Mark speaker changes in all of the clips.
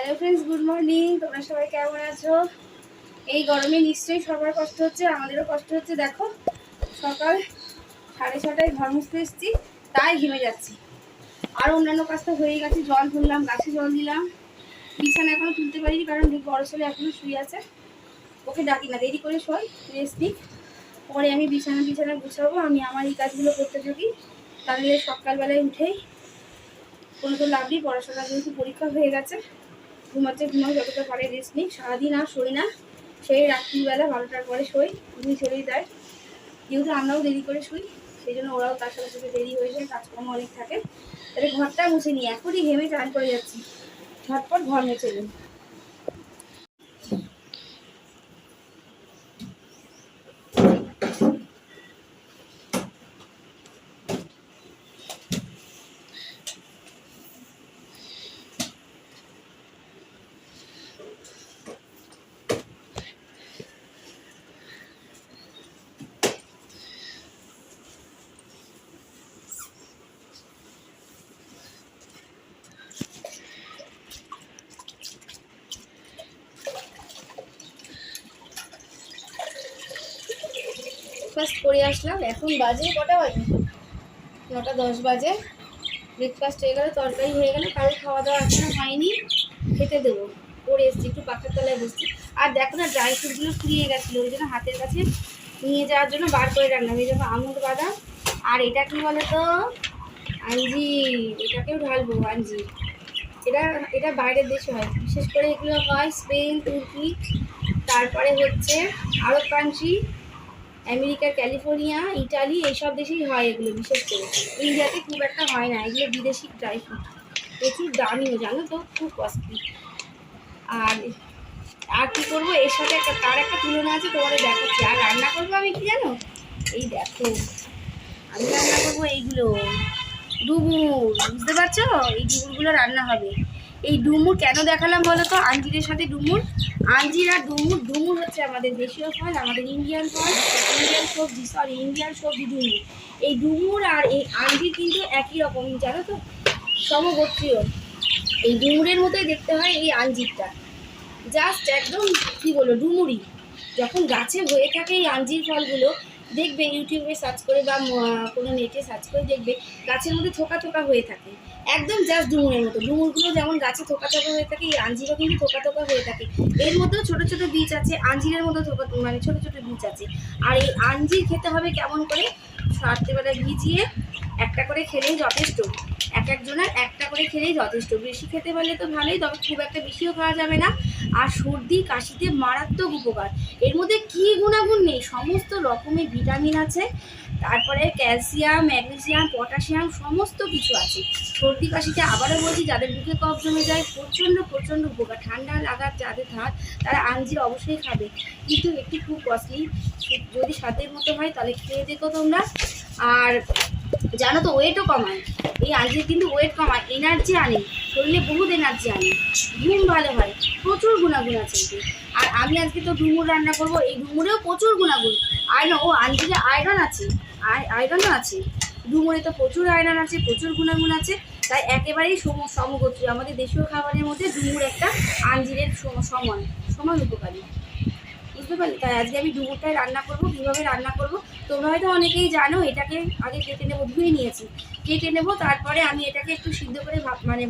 Speaker 1: Hello friends, good morning. তোমরা সবাই কেমন আছো? এই গরমে নিশ্চয়ই সবার কষ্ট হচ্ছে, আমাদেরও কষ্ট হচ্ছে। দেখো, সকাল 6:30টায় ঘর মুছতে এসেছি, তাই ঘেমে যাচ্ছি। আর অন্যান্য কাজ তো হয়ে গেছে। জল ভরলাম, গাছে জল দিলাম, বিছানা এখনো তুলতে পারিনি কারণ বড় ছেলে এখনো শুয়ে আছে। ওকে ডাকি না, দেরি করে শোয়, রেস্ট নিক। পরে আমি বিছানা গুছাবো। আমি আমার এই কাজগুলো করতে থাকি, তাহলে সকালবেলায় উঠেই কোনো তো লাভ নেই। পড়াশোনা যেহেতু পরীক্ষা হয়ে গেছে, ঘুমাও, যতটা পারে রেস্ট নিই। সারাদিন আর শোই না, সেই রাত্রিবেলা 12টার পরে শোই, ঘুমিয়ে চলেই দেয়। যেহেতু আমরাও দেরি করে শুই, সেই জন্য ওরাও তার সাথে সাথে দেরি হয়ে যায়, কাজকর্ম অনেক থাকে। তাহলে ঘরটা মুছে নিই, এখনই ঘেমে চান করে যাচ্ছি। ঝটপট ঘর মুছে নিই। ব্রেকফাস্ট করে আসলাম। এখন বাজে কটা বাজে? 9:10 বাজে। ব্রেকফাস্ট হয়ে গেল, তরকারি হয়ে গেল, কারোর খাওয়া দাওয়া এখনো হয়নি, খেতে দেবো। করে এসছি, একটু পাখার তলায় বসছি। আর দেখো না, ড্রাই ফ্রুটগুলো ফুরিয়ে গেছিলো, ওই জন্য হাতের কাছে নিয়ে যাওয়ার জন্য বার করে রাখলাম। এই জন্য আঙুর বাদাম, আর এটা কি বলে তো, আঞ্জির। এটাকেও ঢালবো আঞ্জির। এটা বাইরের দেশে হয়, বিশেষ করে এগুলো হয় স্পেন, তুর্কি, তারপরে হচ্ছে আরব কান্ট্রি, আমেরিকার ক্যালিফোর্নিয়া, ইটালি, এইসব দেশেই হয় এগুলো। বিশেষ করে ইন্ডিয়াতে খুব একটা হয় না। এগুলো বিদেশি ড্রাই ফ্রুট, প্রচুর দামিও, জানো তো, খুব কস্টলি। আর কি করবো, এর সাথে তার একটা তুলনা আছে, তোমাদের দেখাচ্ছি। আর রান্না করবো আমি কি জানো, এই দেখো, আমি রান্না করবো এইগুলো ডুমুর। বুঝতে পারছো? এই ডুমুরগুলো রান্না হবে। এই ডুমুর কেন দেখালাম বলো তো? আঞ্জিরের সাথে ডুমুর। আঞ্জির আর ডুমুর। ডুমুর হচ্ছে আমাদের দেশীয় ফল, আমাদের ইন্ডিয়ান ফল, ইন্ডিয়ান সবজি ডুমুর। এই ডুমুর আর এই আঞ্জির কিন্তু একই রকম, জানো তো, সমগোত্রীয়। এই ডুমুরের মতোই দেখতে হয় এই আঞ্জিরটা, জাস্ট একদম কি বলো, ডুমুরি। যখন গাছে হয়ে থাকে এই আঞ্জির ফলগুলো, দেখবে ইউটিউবে সার্চ করে বা কোনো নেটে সার্চ করে দেখবে, গাছের মধ্যে থোকা থোকা হয়ে থাকে, একদম জাস্ট ডুমুরের মতো। ডুমুরগুলো যেমন গাছে থোকা থোকা হয়ে থাকে, এই আঞ্জিরও কিন্তু থোকা থোকা হয়ে থাকে। এর মধ্যেও ছোটো ছোটো বীজ আছে, আঞ্জিরের মতো থোকা মানে ছোটো ছোটো বীজ আছে। আর এই আঞ্জির খেতে হবে কেমন করে, রাত্রেবেলা ভিজিয়ে একটা করে খেলেই যথেষ্ট। এক একজনের একটা করে খেলেই যথেষ্ট। বেশি খেতে পারলে তো ভালোই, তবে খুব একটা বেশিও খাওয়া যাবে না। আর সর্দি কাশিতে মারাত্মক উপকার। এর মধ্যে কী গুণাগুণ নেই, সমস্ত রকমের ভিটামিন আছে, তারপরে ক্যালসিয়াম, ম্যাগনেসিয়াম, পটাশিয়াম, সমস্ত কিছু আছে। সর্দি কাশিতে আবারও বলছি, যাদের বুকে কফ জমে যায়, প্রচণ্ড প্রচণ্ড উপকার। ঠান্ডা লাগার যাদের ধার, তারা আঞ্জির অবশ্যই খাবে, কিন্তু একটু খুব কস্টলি। যদি স্বাদের মতো হয় তাহলে খেয়ে দেখো তোমরা। আর জানো তো, ওয়েটও কমায় এই আঞ্জির, কিন্তু ওয়েট কমায়, এনার্জি আনে, শরীরে বহুত এনার্জি আনে, ঘুম ভালো হয়, প্রচুর গুণাগুণ আছে এতে। আর আমি আজকে তো ডুমুর রান্না করবো। এই ডুমুরেও প্রচুর গুণাগুণ, আয়রন, ও আঞ্জিরে আয়রন আছে, আয়রনও আছে। ডুমুরে তো প্রচুর আয়রন আছে, প্রচুর গুণাগুণ আছে। তাই একেবারেই সমগোত্রী। আমাদের দেশীয় খাবারের মধ্যে ডুমুর একটা আঞ্জিরের সমান উপকারী। বুঝতে পারলে? তাই আজকে আমি ডুমুরটাই রান্না করবো। কীভাবে রান্না করবো তোমরা হয়তো অনেকেই জানো। এটাকে আগে কেটে নেবো, ধুয়ে নিয়েছি, কেটে নেবো। তারপরে আমি এটাকে একটু সিদ্ধ করে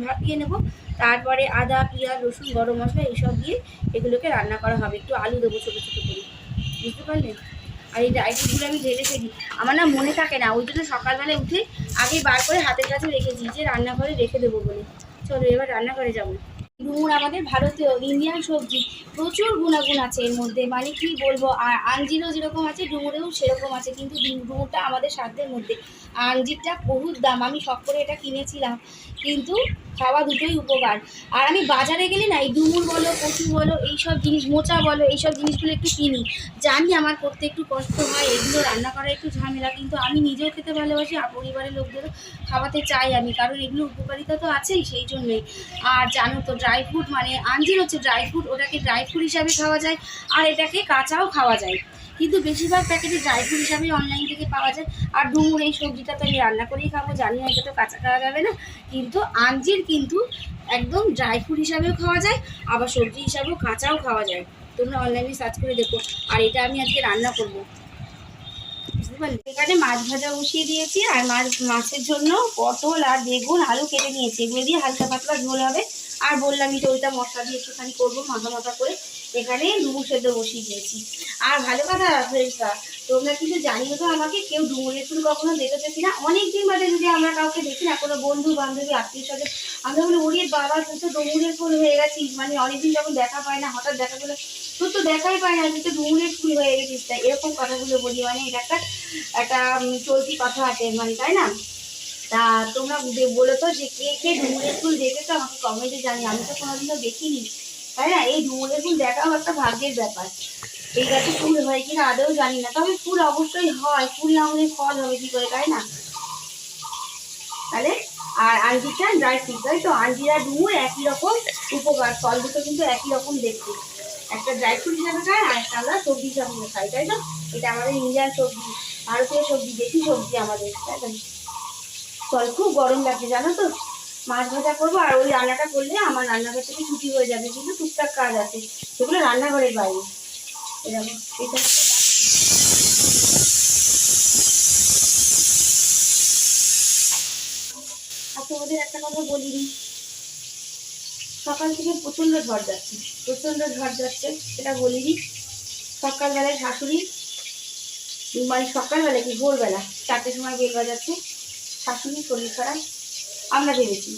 Speaker 1: ভাপিয়ে নেবো। তারপরে আদা, পেঁয়াজ, রসুন, গরম মশলা এইসব দিয়ে এগুলোকে রান্না করা হবে। একটু আলু দেবো ছোটো ছোটো করে। বুঝতে পারলে? আর এই ড্রাই ফ্রুটগুলো আমি ঢেলে ফেলি, আমার না মনে থাকে না, ওই জন্য সকালবেলায় উঠে আগে বার করে হাতের কাছে রেখেছি যে রান্নাঘরে রেখে দেবো বলে। চলো এবার রান্নাঘরে যাবো। ডুমুর আমাদের ভারতীয় ইন্ডিয়ান সবজি, প্রচুর গুণাগুণ আছে এর মধ্যে, মানে কি বলবো। আর আঞ্জিরও যেরকম আছে, ডুমুরেও সেরকম আছে, কিন্তু ডুমুরটা আমাদের সাধ্যের মধ্যে, আঞ্জিরটা বহুত দাম। আমি শখ করে এটা কিনেছিলাম, কিন্তু খাওয়া দুটোই উপকার। আর আমি বাজারে গেলে না, এই ডুমুর বলো, কচু বলো, এইসব জিনিস, মোচা বলো, এইসব জিনিসগুলো একটু কিনি। জানি আমার করতে একটু কষ্ট হয়, এগুলো রান্না করা একটু ঝামেলা, কিন্তু আমি নিজেও খেতে ভালোবাসি, আর পরিবারের লোকদেরও খাওয়াতে চাই আমি, কারণ এগুলো উপকারিতা তো আছেই, সেই জন্যই। আর জানো তো, ড্রাই ফ্রুট মানে আঞ্জির হচ্ছে ড্রাই ফ্রুট, ওটাকে ড্রাই ফ্রুট হিসাবে খাওয়া যায়, আর এটাকে কাঁচাও খাওয়া যায়। কিন্তু বেশিরভাগ প্যাকেটে ড্রাই ফ্রুট হিসাবে অনলাইন থেকে পাওয়া যায়। আর ডুমুর এই সবজিটা তো আমি রান্না করেই খাবো, জানি না এটা তো কাঁচা খাওয়া যাবে না, কিন্তু আঞ্জির কিন্তু একদম ড্রাই ফ্রুট হিসাবেও খাওয়া যায়, আবার সবজি হিসাবেও কাঁচাও খাওয়া যায়। তোমরা অনলাইনে সার্চ করে দেখো। আর এটা আমি আজকে রান্না করবো, বুঝতে পারলে। এখানে মাছ ভাজা বসিয়ে দিয়েছি, আর মাছের জন্য পটল আর বেগুন আলু কেটে নিয়েছি, এগুলো দিয়ে হালকা পাতলা ঝোল হবে। আর বললামই তো ওইটা মশলা দিয়ে একটুখানি করবো মাথা মাথা করে। এখানে ডুমুর সেদ্ধ বসিয়ে দিয়েছি। আর ভালো কথা ফ্রেন্ডসরা, তোমরা কিন্তু জানিও তো আমাকে, কেউ ডুমুরের ফুল কখনো দেখেছো কিনা। অনেকদিন বাদে যদি আমরা কাউকে দেখি না, কোনো বন্ধু বান্ধবী আত্মীয় স্বজন, আমরা বলি ওরে বাবা তুই তো ডুমুরের ফুল হয়ে গেছিস, মানে অনেকদিন যখন দেখা পায় না, হঠাৎ দেখা পেলে তোর তো দেখাই পায় না, তুই তো ডুমুরের ফুল হয়ে গেছিস। তাই এরকম কথাগুলো বলি, মানে এটা একটা একটা চলতি কথা আছে, মানে তাই না। তা তোমরা বলো তো যে কে কে ডুমুরের ফুল দেখেছো, আমাকে কমেন্টে জানি। আমি তো কোনোদিনও দেখিনি, তাই না। এই ডুমুরের ফুল দেখাও একটা ভাগ্যের ব্যাপার। এই গাছে ফুল হয় কিনা আদৌ জানি না, তবে ফুল অবশ্যই হয়, ফুল না হলে ফল হবে কি করে, তাই না। তাহলে আর আঞ্জিটা ড্রাই ফ্রুট, তাই তো। আঞ্জিরা ডুমুর একই রকম উপকার, ফল দুটো কিন্তু একই রকম দেখতে। একটা ড্রাই ফ্রুট হিসাবে খায়, আর একটা আমরা সবজি হিসাবে খাই, তাই তো। এটা আমাদের ইন্ডিয়ান সবজি, ভারতীয় সবজি, দেশি সবজি আমাদের, তাই তো। চল, খুব গরম লাগছে জানো তো। মাছ ভাজা করবো, আর ওই রান্নাটা করলে আমার রান্নাঘর থেকে ছুটি হয়ে যাবে, কিন্তু টুকটাক কাজ আছে সেগুলো রান্নাঘরের বাইরে। এরকম এটা আর তোমাদের একটা কথা বলিনি, সকাল থেকে প্রচন্ড ঝড় যাচ্ছে, প্রচন্ড ঝড় যাচ্ছে, সেটা বলিনি। সকালবেলায় শাশুড়ি, মানে সকালবেলা কি ভোরবেলা 4টের সময় বেল বাজাচ্ছে, শাশুড়ির শরীর খারাপ। আমরা ভেবেছি,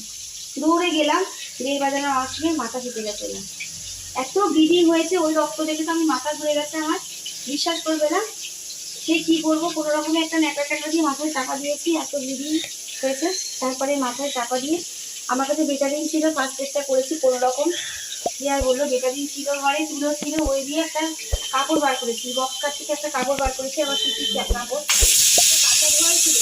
Speaker 1: দৌড়ে গেলাম, বেল বাজানো আওয়াজ শুনে মাথা ফেটে গেছে না, এত ব্লিডিং হয়েছে, ওই রক্ত দেখে তো আমি মাথা ঘুরে গেছে আমার। বিশ্বাস করবে না, সে কি করবো, কোনো রকমে একটা ন্যাকা ট্যাকা দিয়ে মাথায় চাপা দিয়েছি, এত ব্লিডিং হয়েছে। তারপরে মাথায় চাপা দিয়ে, আমার কাছে বেটারিন ছিল, ফার্স্ট এডটা করেছি কোনো রকম। দিয়ে আর বললো বেটারিন ছিল ঘরে, তুলো ছিল, ওই দিয়ে একটা কাপড় বার করেছি, বক্সকার থেকে একটা কাপড় বার করেছি, আবার সুতির কাপড় কাঁচা ধোয়াই ছিল।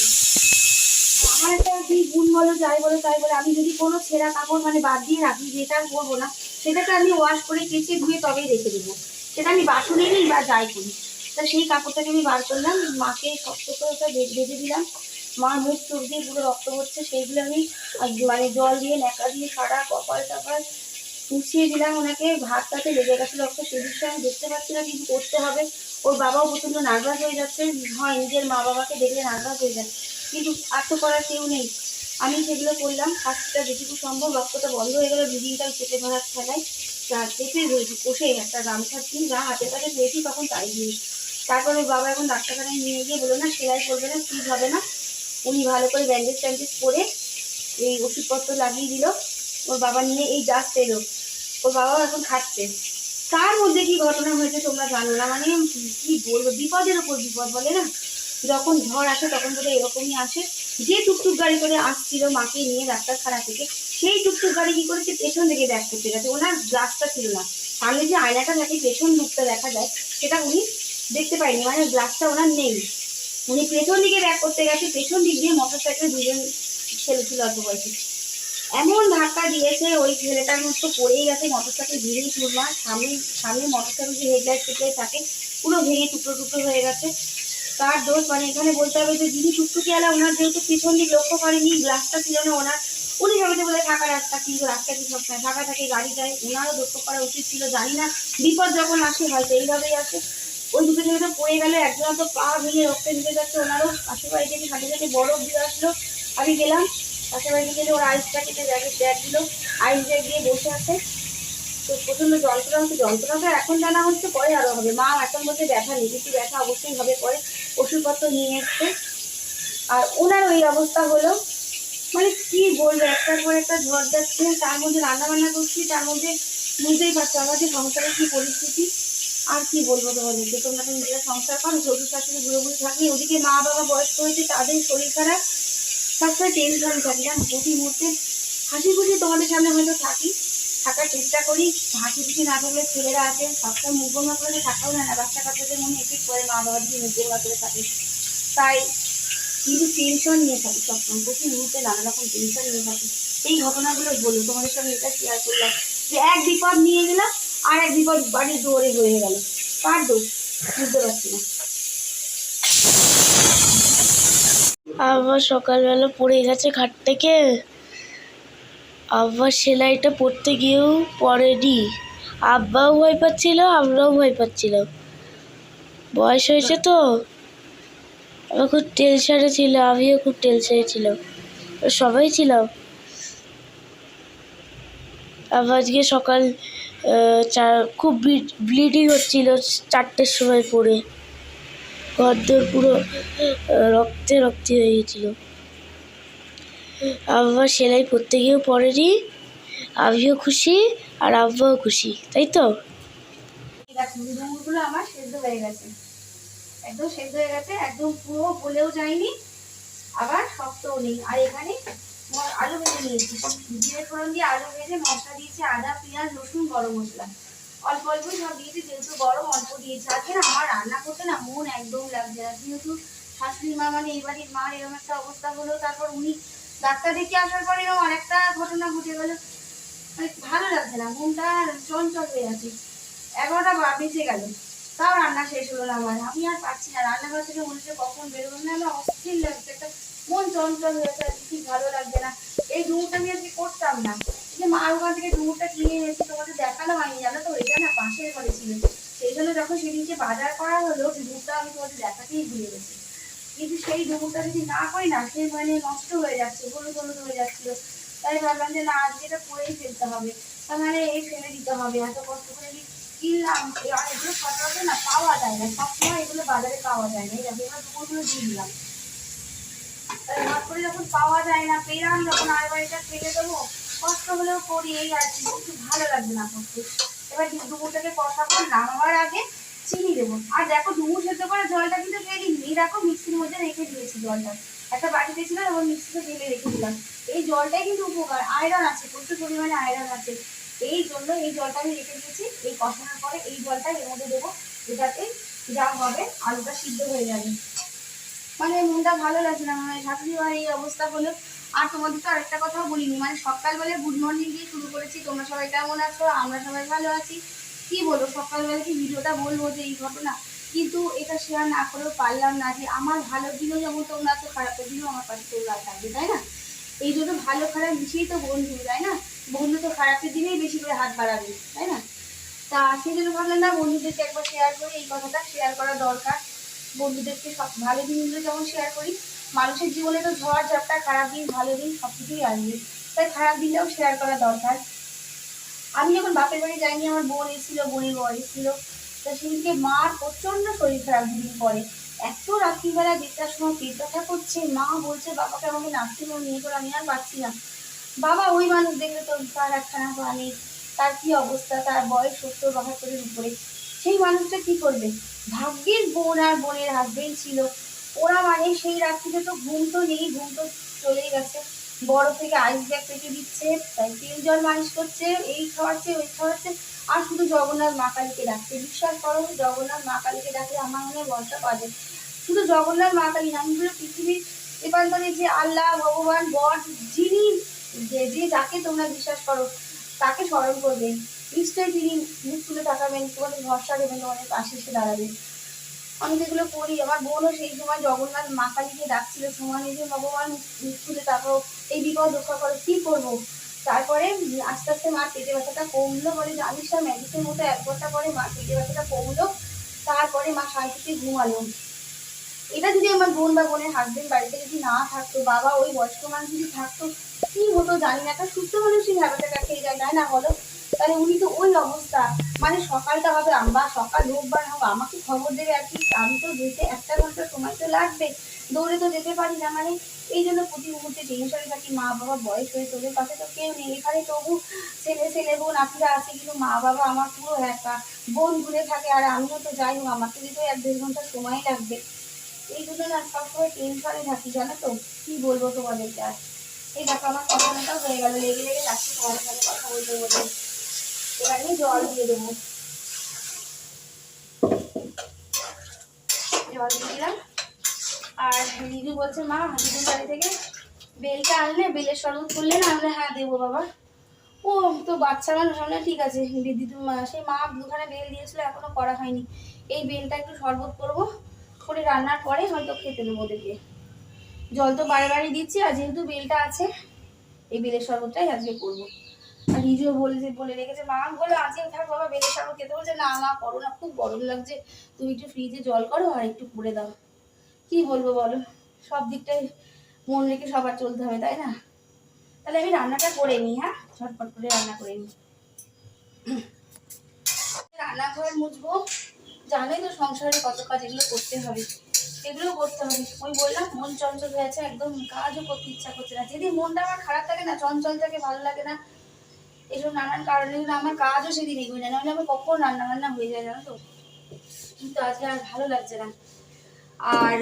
Speaker 1: আমার একটা কি গুণ বলো, যাই বলো তাই বলে, আমি যদি কোনো ছেঁড়া কাপড় মানে বাদ দিয়ে রাখি, যেটা আর করবো না, সেটাকে আমি ওয়াশ করে কেচে ধুয়ে তবেই রেখে দেবো, সেটা আমি বাসনে নিই বা যাই করি। তা সেই কাপড়টাকে আমি বার করলাম, মাকে শক্ত করে ওটা বেঁধে দিলাম। মার মুখ চোখ দিয়ে পুরো রক্ত হচ্ছে, সেইগুলো আমি মানে জল দিয়ে ন্যাকা দিয়ে সারা কপাল টপাল মুছিয়ে দিলাম। ওনাকে ভাতটাতে লেগে গেছে রক্ত, সেই বিষয়ে আমি দেখতে পাচ্ছি না, কিন্তু করতে হবে। ওর বাবাও প্রচণ্ড নার্ভাস হয়ে যাচ্ছে, হয় নিজের মা বাবাকে দেখলে নার্ভাস হয়ে যায়, কিন্তু আর তো করার কেউ নেই। আমি সেগুলো করলাম, ফার্স্টটা যেটুকু সম্ভব, রক্তটা বন্ধ হয়ে গেলো, ব্লিডিংটাও চেপে ধরার খেলায় চেপে রয়েছি, কষে একটা গামছা দিয়ে যা হাতের কাছে পেয়েছি তখন তাই দিয়ে। তারপরে ওর বাবা এখন ডাক্তারখানায় নিয়ে গিয়ে বললো না সেলাই করবে না, ঠিক হবে না। উনি ভালো করে ব্যান্ডেজ ট্যান্ডেজ করে এই ওষুধপত্র লাগিয়ে দিল। ওর বাবা নিয়ে এই জাস্ট এলো, ওর বাবাও এখন খাচ্ছে। তার মধ্যে কি ঘটনা হয়েছে তোমরা জানো না, মানে কি বলবো, বিপদের ওপর বিপদ বলে না, যখন ঝড় আসে তখন বোধহয় এরকমই আসে। যে টুকটুক গাড়ি করে আসছিল মাকে নিয়ে ডাক্তারখানা থেকে, সেই টুকটুক গাড়ি কি করেছে, পেছন দিকে ব্যাক করতে গেছে, ওনার গ্লাসটা ছিল না, সামনে যে আয়নাটা থাকে পেছন লুকটা দেখা যায়, সেটা উনি দেখতে পাইনি, মানে গ্লাসটা ওনার নেই। উনি পেছন দিকে ব্যাক করতে গেছে, পেছন দিক দিয়ে মোটর সাইকেলে দুজন ছেলে ছিল অল্প বয়সী, এমন ধাক্কা দিয়েছে ওই ছেলেটার মতো পড়েই গেছে, মোটর সাইকেল ধীরেই চুরমার, সামনে সামনে মোটর সাইকেল যে হেডলাইট ফেডলাইট থাকে পুরো ভেঙে টুকরো টুকরো হয়ে গেছে। তার দোষ, মানে এখানে বলতে হবে যে যিনি টুকটুকি আলা, ওনার যেহেতু পিছন দিক লক্ষ্য করেনি, গ্লাসটা ছিল না ওনার, উনি ভেবেছে বলে ফাঁকা রাস্তা, কিন্তু রাস্তা কি সবসময় ফাঁকা থাকে, গাড়ি যায়, ওনারও লক্ষ্য করা উচিত ছিল। জানি না, বিপদ যখন আসে হয়তো এইভাবেই আসে। ওই দুটো ছেলে তো পড়ে গেলে, একজন তো পা ভেঙে রক্তে ভিজে যাচ্ছে, ওনারও পাশের বাড়ি থেকে সাথে সাথে বরফ দিয়ে আসলো। আমি গেলাম পাশের বাড়িতে, গেলে ওর আইস প্যাকেটে ব্যাগের ব্যাগ দিল, আইস ব্যাগ দিয়ে বসে আছে। তো প্রচন্ড যন্ত্রণা হচ্ছে, যন্ত্রণাটা এখন জানা হচ্ছে, পরে আরো হবে। মা এখন বলতে ব্যথা নেই, কিন্তু ব্যথা অবশ্যই হবে পরে, ওষুধপত্র নিয়ে এসছে। আর ওনার ওই অবস্থা হলো, মানে কি বলবো, একটার পর একটা ঝড় যাচ্ছে, তার মধ্যে রান্না বান্না করছি, তার মধ্যে বুঝতেই পারছো আমাদের সংসারের কি পরিস্থিতি। আর কি বলবো তোমাদেরকে, তোমরা তো নিজেরা সংসার করো, শ্বশুর শাশুড়ি বুড়ো বুড়ি থাকলে, ওদিকে মা বাবা বয়স্ক হয়েছে, তাদের শরীর খারাপ, সবসময় টেনশন থাকি না প্রতি মুহূর্তে। হাসি খুশি তোমাদের সামনে হয়তো থাকি, থাকার চেষ্টা করি, হাসি খুশি না থাকলে ছেলেরা আছে সবসময় মুখ বন্ধ করে থাকাও না, বাচ্চা কাচ্চাদের মনে এফেক্ট করে মা বাবা যদি মুখ বন্ধ করে থাকে। তাই কিন্তু টেনশন নিয়ে থাকি সবসময়, প্রতি মুহূর্তে নানা রকম টেনশন নিয়ে থাকি। এই ঘটনাগুলো বলি তোমাদের সঙ্গে, এটা শেয়ার করলাম যে এক বিপদ নিয়ে গেলাম, আর এক বিপদ বাড়ির দৌড়ে হয়ে গেল, কার দোষ বুঝতে পারছি না।
Speaker 2: আবার সকালবেলা পড়ে গেছে খাট থেকে, আবার সেলাইটা পড়তে গিয়েও পড়েনি। আব্বাও ভয় পাচ্ছিল, আমরাও ভয় পাচ্ছিলাম। বয়স হয়েছে তো, আবার খুব টেনশনে ছিল, আমিও খুব টেনশনে ছিলাম, সবাই ছিলাম। আবার আজকে সকাল খুব ব্লিডিং হচ্ছিল 4টের সময় পড়ে, ঘরদোর পুরো রক্তে রক্তে হয়ে গেছিল। আব্বা সেলাই পড়তে গিয়েও পড়েনি, আমিও খুশি আর আব্বাও খুশি, তাই তো?
Speaker 1: ডুমুরগুলো আমার সেদ্ধ হয়ে গেছে, একদম সেদ্ধ হয়ে গেছে, একদম পুরো গলেও যায়নি আবার শক্তও নেই। আর এখানে আলু ভেজে নিয়েছি, জিরে ফোড়ন দিয়ে আলু ভেজে মশলা দিয়েছি, আদা পেঁয়াজ রসুন গরম মশলা অল্প অল্পই সব দিয়েছি, যেহেতু গরম অল্প দিয়েছি। আজকে না আমার রান্না করতে না মন একদম লাগছে না, যেহেতু শাশুড়ি মা মানে এই বাড়ির মা এরকম একটা অবস্থা হলো, তারপর উনি ডাক্তার দেখে আসার পরে এরকম আরেকটা ঘটনা ঘটে গেল, মানে ভালো লাগছে না, মনটা চঞ্চল হয়ে আছে। 11টা বেজে গেল, তাও রান্না শেষ হলো না আমার। আমি আর পারছি না, রান্নাঘর থেকে মনে হচ্ছে কখন বেরোবো না, আমার অস্থির লাগছে, একটা মন চঞ্চল হয়েছে, কি ভালো লাগছে না। এই ডুমুরটা আমি আজকে করতাম না, যে মার ওখান থেকে ডুমুরটা কিনে এনেছি, তোমাদের দেখানো হয়নি জানো তো, এটা না পাশের ঘরে ছিল, সেই জন্য যখন সেদিনকে বাজার করা হলো ডুমুরটা আমি তোমাদের দেখাতেই ভুলে গেছি। কিন্তু সেই ডুমুরটা যদি না করি না, সে মানে নষ্ট হয়ে যাচ্ছে, হলুদ হলুদ হয়ে যাচ্ছিল। তাই ভাবলাম যে না, আজকে এটা করেই ফেলতে হবে, তার মানে এই ফেলে দিতে হবে, এত কষ্ট করে কিনলাম। আর এগুলো সচরাচর না পাওয়া যায় না, সবসময় এগুলো বাজারে পাওয়া যায় না। এই দেখো এবার দুপুরগুলো দিয়ে দিলাম, হট করে যখন পাওয়া যায় না, পেলাম যখন আর বাড়িটা ফেলে দেবো, কষ্ট হলেও করি, এই আর কি, একটু ভালো লাগবে না করতে। এবার ডুমুরটাকে কষা করে নামাবার আগে চিনি দেবো। আর দেখো ডুমুর সেদ্ধ করে জলটা কিন্তু ফেলিনি, এই দেখো মিক্সির মধ্যে রেখে দিয়েছি জলটা, একটা বাটিতে ছিল এবং মিক্সিতে ফেলে রেখে দিলাম। এই জলটাই কিন্তু উপকার, আয়রন আছে, প্রচুর পরিমাণে আয়রন আছে, এই জন্য এই জলটা আমি রেখে দিয়েছি। এই কষানোর পরে এই জলটা এর মধ্যে দেবো, এটাতে যা হবে আলুটা সিদ্ধ হয়ে যাবে। মানে মনটা ভালো লাগছে না, মানে শাশুড়ি মার এই অবস্থা হলো। আর তোমাদের তো আরেকটা কথাও বলিনি, মানে সকালবেলা গুড মর্নিং দিয়ে শুরু করেছি, তোমরা সবাই কেমন আছো, আমরা সবাই ভালো আছি। কি বলবো, সকালবেলা কি ভিডিওটা বলবো যে এই ঘটনা, কিন্তু এটা শেয়ার না করেও পারলাম না, যে আমার ভালো দিনও যেমন তোমরা আছো, খারাপের দিনও আমার পাশে তোমরা থাকবে, তাই না? এই জন্য ভালো খারাপ মিশিয়েই তো বন্ধু, তাই না? বন্ধু তো খারাপের দিনেই বেশি করে হাত বাড়াবে, তাই না? তা সেই জন্য ভাবলাম না, বন্ধুদেরকে একবার শেয়ার করি, এই কথাটা শেয়ার করা দরকার। বন্ধুদেরকে সব ভালো দিনগুলো যেমন শেয়ার করি, মানুষের জীবনে তো ঝড় ঝাপটা, খারাপ দিন ভালো দিন সব কিছুই আসবে, তাই খারাপ দিনটাও শেয়ার করা দরকার। আমি যখন বাপের বাড়ি যাইনি, আমার বোন এসেছিল, বোনের বর এসেছিল, তা সেদিনকে মার প্রচন্ড শরীর খারাপ, দুদিন পরে এত রাত্রিবেলা 1টার সময় পেট ব্যথা করছে, মা বলছে বাবাকে আমাকে নার্সিংহোমে নিয়ে চলো, আমি আর পারছি না। বাবা ওই মানুষ দেখলে তো তার একখানা প্রাণী, তার কি অবস্থা, তার বয়স 70-72-এর উপরে, সেই মানুষটা কি করবে? ভাগ্যের বোন আর বোনের হাজবেন্ড ছিল, ওরা মানে সেই রাত্রিতে তো ঘুম তো নেই, ঘুম তো চলেই গেছে, বড় থেকে আইস ব্যাগ পেটে দিচ্ছে, তাই তেল জল মালিশ করছে, এই খাওয়াচ্ছে ওই খাওয়াচ্ছে, আর শুধু জগন্নাথ মা কালীকে ডাকছে। বিশ্বাস করো, জগন্নাথ মা কালীকে ডাকলে আমার মনে ভরসা পাবে। শুধু জগন্নাথ মা কালী না, পৃথিবীর এপান্তরে যে আল্লাহ ভগবান গড, যিনি যে যাকে তোমরা বিশ্বাস করো তাকে স্মরণ করবে, নিশ্চয়ই তিনি মুখ তুলে তাকাবেন, তোমাদের ভরসা দেবেন, তোমাদের পাশে এসে দাঁড়াবেন। আমি যেগুলো করি, আমার বোনও সেই সময় জগন্নাথ মা কালীকে ডাকছিল, সময় যে ভগবান মুখ তুলে তাকাও, এই বিপদ রক্ষা করো, কি করবো। তারপরে আস্তে আস্তে মার পেটে ব্যথাটা কমলো, বলে জানিস না মেডিসিন মতো 1 ঘন্টা পরে মার পেটে ব্যথাটা কমলো, তারপরে মা শান্তিতে ঘুমালো। এটা যদি আমার বোন বা বোনের হাজবেন্ড বাড়িতে যদি না থাকতো, বাবা ওই বয়স্ক মানুষ যদি থাকতো, কি হতো জানি না, একটা সুস্থ মানুষই ভেবাটা খেয়ে যায়, তাই না বলো? তাহলে উনি তো ওই অবস্থা, মানে সকালটা হবে বা সকাল হোক বা না হোক আমাকে খবর দেবে, আর কি আমি তো যেতে 1 ঘন্টা সময় তো লাগবে, দৌড়ে তো যেতে পারি না, মানে এই জন্য প্রতি মুহূর্তে টেনশনে থাকি। মা বাবা বয়স হয়ে তোদের কাছে তো কেউ নেই, এখানে তবু ছেলে ছেলে বোন নাতিরা আছে, কিন্তু মা বাবা আমার পুরো একা, বোন দূরে থাকে, আর আমিও তো যাই হোক আমাকে তো 1-1.5 ঘন্টা সময় লাগবে। এই জন্য না সবসময় টেনশনে থাকি, জানো তো, কি বলবো তোমাদেরকে আর। এই দেখো আমার কথাটাও হয়ে গেল, লেগে লেগে যাচ্ছি তোমাদের সাথে কথা বলতে বলতে। এবার আমি জল দিয়ে দেবো, জল দিয়ে দিলাম। আর দিদি বলছে মা দিদির বাড়ি থেকে বেলটা আনলে, বেলের শরবত করলে না, আমরা হ্যাঁ দেবো বাবা। ও তো বাচ্চা মানুষ, আমরা ঠিক আছে দিদি, সেই মা 2খানা বেল দিয়েছিল, এখনো করা হয়নি। এই বেলটা একটু শরবত করবো, করে রান্নার পরে হয়তো খেতে দেবো ওদেরকে। জল তো বারে বারে দিচ্ছি, আর যেহেতু বেলটা আছে এই বেলের শরবতটাই আজকে করবো। আর নিজেও বলে রেখেছে, মা বলে আজকে থাক বাবা বেলের শরবত খেতে, বলছে না মা করো না, খুব গরম লাগছে, তুমি একটু ফ্রিজে জল করো আর একটু করে দাও। কি বলবো বলো, সব দিকটাই মন রেখে সবার চলতে হবে, তাই না? তাহলে আমি রান্নাটা করে নিই, হ্যাঁ ঝটপট করে রান্না করে নিই। রান্নাঘর মুছবো, জানোই তো সংসারে কত কাজ, এগুলো করতে হবে, এগুলো করতে হবে। ওই বললাম মন চঞ্চল হয়ে আছে, একদম কাজও করতে ইচ্ছা করছে না। যেদিন মনটা আমার খারাপ থাকে না, চঞ্চল থাকে, ভালো লাগে না, এসব নানান কারণে আমার কাজও সেদিন এগোয় না, নাহলে আমার কখন রান্না বান্না হয়ে যায় জানো তো। কিন্তু আজকে আর ভালো লাগছে না। আর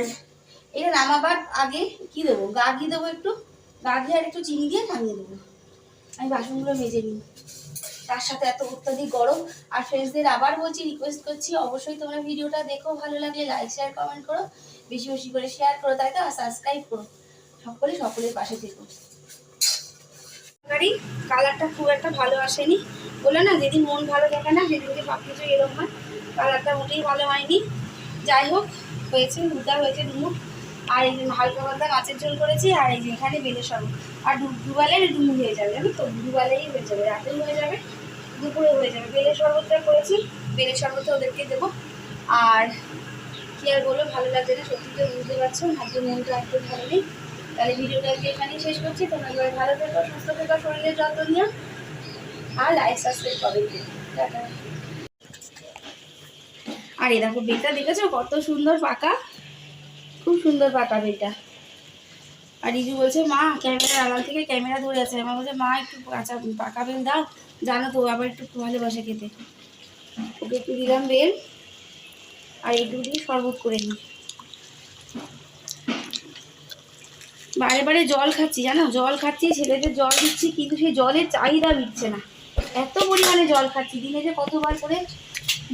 Speaker 1: এটা নামাবার আগে কি দেবো, গা ঘি দেবো, একটু গা ঘি আর একটু চিনি দিয়ে নামিয়ে দেবো। আমি বাসনগুলো মেজে নিই, তার সাথে এত অত্যাধিক গরম। আর ফ্রেন্ডসদের আবার বলছি, রিকোয়েস্ট করছি, অবশ্যই তোমরা ভিডিওটা দেখো, ভালো লাগলে লাইক শেয়ার কমেন্ট করো, বেশি বেশি করে শেয়ার করো, তাই তো, আর সাবস্ক্রাইব করো। সকলের পাশে থেকো। কালারটা খুব একটা ভালো আসেনি, বলে না যেদিন মন ভালো থাকে না সেদিনকে সব কিছু এরকম হয়। কালারটা মোটেই ভালো হয়নি, যাই হোক হয়েছে, দুটা হয়েছে ডুমুর। আর এই যে হালকা পাতলা মাছের ঝোল করেছি, আর এই যে এখানে বেলের শরবত। আর দুবেলায় ডুমুর হয়ে যাবে, জানো তো, দুবেলাই হয়ে যাবে, রাতেও হয়ে যাবে, দুপুরে হয়ে যাবে। বেলের শরবতটা করেছি, বেলের শরবতটা ওদেরকে দেবো। আর কি আর বলো, ভালো লাগছে না সত্যি, তো বুঝতে পারছো, আজকে মনটা একদম ভালো নেই। তাহলে ভিডিওটা আজকে এখানেই শেষ করছি। তোমরা সবাই ভালো থেকো, সুস্থ থেকো, শরীরের যত্ন নিও, আর লাইক সাবস্ক্রাইব করবে। টাটা। আর এই দেখো বেলটা দেখেছো কত সুন্দর পাকা, খুব সুন্দর পাকা বেলটা। আর রিজু বলছে মা ক্যামেরার আড়াল থেকে ক্যামেরা ধরে আছে, আমার বলছে মা একটু কাঁচা পাকা বেল দাও, জানো তো আবার একটু ভালোবাসে খেতে। ওকে একটু দিলাম বেল, আর একটু দিয়ে শরবত করে নিই। বারে বারে জল খাচ্ছি, জানো, জল খাচ্ছি, ছেলেদের জল দিচ্ছি, কিন্তু সেই জলের চাহিদা মিটছে না, এত পরিমাণে জল খাচ্ছি। দিনে যে কতবার করে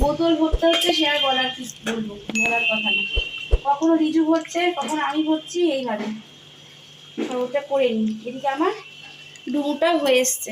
Speaker 1: বোতল ভরতে হচ্ছে সে আর বলার কি বলবো, বলার কথা না। কখনো রিজু ভরছে, কখনো আমি ভরছি, এইভাবে ওটা করে নিই। এদিকে আমার ডুমুটা হয়ে এসছে।